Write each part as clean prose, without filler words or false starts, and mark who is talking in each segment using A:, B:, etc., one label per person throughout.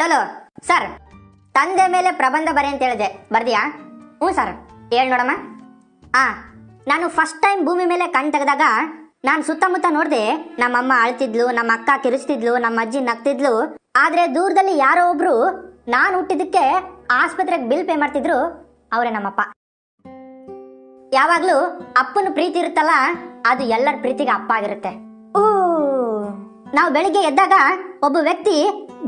A: ಡೋಲು ಸರ್, ತಂದೆ ಮೇಲೆ ಪ್ರಬಂಧ ಬರೆ ಅಂತ ಹೇಳಿದೆ, ಬರ್ದಿಯಾ? ಹ್ಞೂ ಸರ್, ಹೇಳ್ ನೋಡಮ್ಮ. ನಾನು ಫಸ್ಟ್ ಟೈಮ್ ಭೂಮಿ ಮೇಲೆ ಕಣ್ ತೆಗೆದಾಗ ನಾನು ಸುತ್ತಮುತ್ತ ನೋಡ್ದೆ. ನಮ್ಮಮ್ಮ ಅಳ್ತಿದ್ಲು, ನಮ್ಮ ಅಕ್ಕ ಕಿರಿಸ್ತಿದ್ಲು, ನಮ್ಮ ಅಜ್ಜಿ ನಗ್ತಿದ್ಲು. ಆದ್ರೆ ದೂರದಲ್ಲಿ ಯಾರೋ ಒಬ್ರು ನಾನು ಹುಟ್ಟಿದಕ್ಕೆ ಆಸ್ಪತ್ರೆಗೆ ಬಿಲ್ ಪೇ ಮಾಡ್ತಿದ್ರು, ಅವರೇ ನಮ್ಮಪ್ಪ. ಯಾವಾಗ್ಲೂ ಅಪ್ಪನ ಪ್ರೀತಿ ಇರುತ್ತಲ್ಲ, ಅದು ಎಲ್ಲರ ಪ್ರೀತಿಗೆ ಅಪ್ಪ ಆಗಿರುತ್ತೆ. ನಾವು ಬೆಳಿಗ್ಗೆ ಎದ್ದಾಗ ಒಬ್ಬ ವ್ಯಕ್ತಿ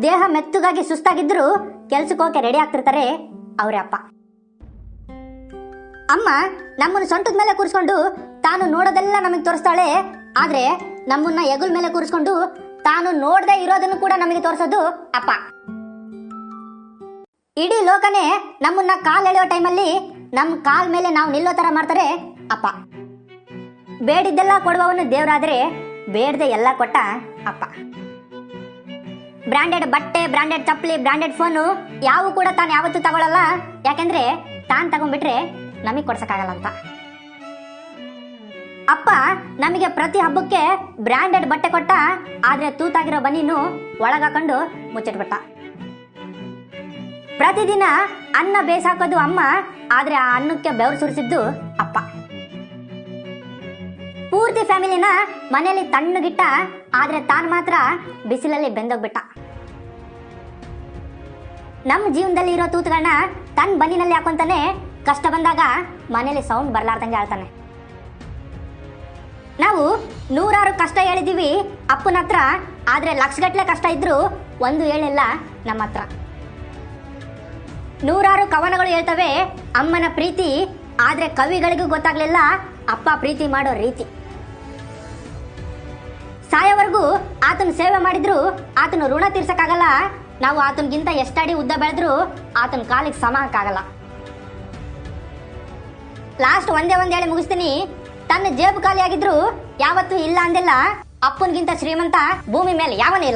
A: ದೇಹ ಮೆತ್ತಗಾಗಿ ಸುಸ್ತಾಗಿದ್ರು ಕೆಲ್ಸಕ್ಕೆ ಹೋಗಕ್ಕೆ ರೆಡಿ ಆಗ್ತಿರ್ತಾರೆ, ಅವರೇ ಅಪ್ಪ. ಅಮ್ಮ ನಮ್ಮನ್ನು ಸೊಂಟದ ಮೇಲೆ ಕೂರಿಸ್ಕೊಂಡು ತಾನು ನೋಡೋದೆಲ್ಲ ನಮಗೆ ತೋರಿಸ್ತಾಳೆ. ಆದ್ರೆ ನಮ್ಮನ್ನ ಹೆಗಲ ಮೇಲೆ ಕೂರಿಸ್ಕೊಂಡು ತಾನು ನೋಡದೆ ಇರೋದನ್ನು ಕೂಡ ನಮಗೆ ತೋರಿಸೋದು ಅಪ್ಪ. ಇಡೀ ಲೋಕನೇ ನಮ್ಮನ್ನ ಕಾಲ್ ಎಳೆಯೋ ಟೈಮಲ್ಲಿ ನಮ್ಮ ಕಾಲ್ ಮೇಲೆ ನಾವು ನಿಲ್ಲೋ ತರ ಮಾಡ್ತಾರೆ ಅಪ್ಪ. ಬೇಡಿದ್ದೆಲ್ಲ ಕೊಡುವವನು ದೇವರಾದ್ರೆ ಬೇಡದೆ ಎಲ್ಲ ಕೊಟ್ಟ ಅಪ್ಪ. ಬ್ರಾಂಡೆಡ್ ಬಟ್ಟೆ, ಬ್ರಾಂಡೆಡ್ ಚಪ್ಪಲಿ, ಬ್ರಾಂಡೆಡ್ ಫೋನು ಯಾವು ಕೂಡ ತಾನು ಯಾವತ್ತೂ ತಗೊಳ್ಳಲ್ಲ. ಯಾಕೆಂದ್ರೆ ತಾನು ತಗೊಂಡ್ಬಿಟ್ರೆ ನಮಗೆ ಕೊಡ್ಸಕ್ಕಾಗಲ್ಲ ಅಂತ. ಅಪ್ಪ ನಮಗೆ ಪ್ರತಿ ಹಬ್ಬಕ್ಕೆ ಬ್ರಾಂಡೆಡ್ ಬಟ್ಟೆ ಕೊಟ್ಟ, ಆದ್ರೆ ತೂತಾಗಿರೋ ಬನೀನು ಒಳಗಾಕೊಂಡು ಮುಚ್ಚಿಟ್ಬಿಟ್ಟ. ಪ್ರತಿದಿನ ಅನ್ನ ಬೇಸಾಕೋದು ಅಮ್ಮ, ಆದ್ರೆ ಆ ಅನ್ನಕ್ಕೆ ಬೆವರು ಸುರಿಸಿದ್ದು ಅಪ್ಪ. ಪೂರ್ತಿ ಫ್ಯಾಮಿಲಿನ ಮನೆಯಲ್ಲಿ ತಣ್ಣಗಿಟ್ಟ, ಆದ್ರೆ ತಾನು ಮಾತ್ರ ಬಿಸಿಲಲ್ಲಿ ಬೆಂದೋಗ್ಬಿಟ್ಟ. ನಮ್ಮ ಜೀವನದಲ್ಲಿ ಇರೋ ತೂತುಗಳನ್ನ ತನ್ನ ಬನ್ನಿನಲ್ಲಿ ಹಾಕೊಂತಾನೆ. ಕಷ್ಟ ಬಂದಾಗ ಮನೇಲಿ ಸೌಂಡ್ ಬರ್ಲಾರ್ದಂಗೆ ಆಳ್ತಾನೆ. ನಾವು ನೂರಾರು ಕಷ್ಟ ಹೇಳಿದೀವಿ ಅಪ್ಪನ ಹತ್ರ, ಆದ್ರೆ ಲಕ್ಷಗಟ್ಲೆ ಕಷ್ಟ ಇದ್ರು ಒಂದು ಹೇಳಿಲ್ಲ ನಮ್ಮ ಹತ್ರ. ನೂರಾರು ಕವನಗಳು ಹೇಳ್ತವೆ ಅಮ್ಮನ ಪ್ರೀತಿ, ಆದ್ರೆ ಕವಿಗಳಿಗೂ ಗೊತ್ತಾಗ್ಲಿಲ್ಲ ಅಪ್ಪ ಪ್ರೀತಿ ಮಾಡೋ ರೀತಿ. ಸಾಯೋವರೆಗೂ ಆತನ ಸೇವೆ ಮಾಡಿದ್ರು ಆತನ ಋಣ ತೀರ್ಸಕ್ಕಾಗಲ್ಲ. ನಾವು ಆತನಿಗಿಂತ ಎಷ್ಟಡಿ ಉದ್ದ ಬೆಳೆದ್ರು ಆತನ ಕಾಲಿಗೆ ಸಮ ಹಾಕಾಗಲ್ಲ. ಲಾಸ್ಟ್ ಒಂದೇ ಹೇಳಿ ಮುಗಿಸ್ತೀನಿ. ತನ್ನ ಜೇಬು ಖಾಲಿ ಆಗಿದ್ರು ಯಾವತ್ತೂ ಇಲ್ಲ ಅಂದಿಲ್ಲ. ಅಪ್ಪನಿಗಿಂತ ಶ್ರೀಮಂತ ಭೂಮಿ ಮೇಲೆ ಯಾವನೇ ಇಲ್ಲ.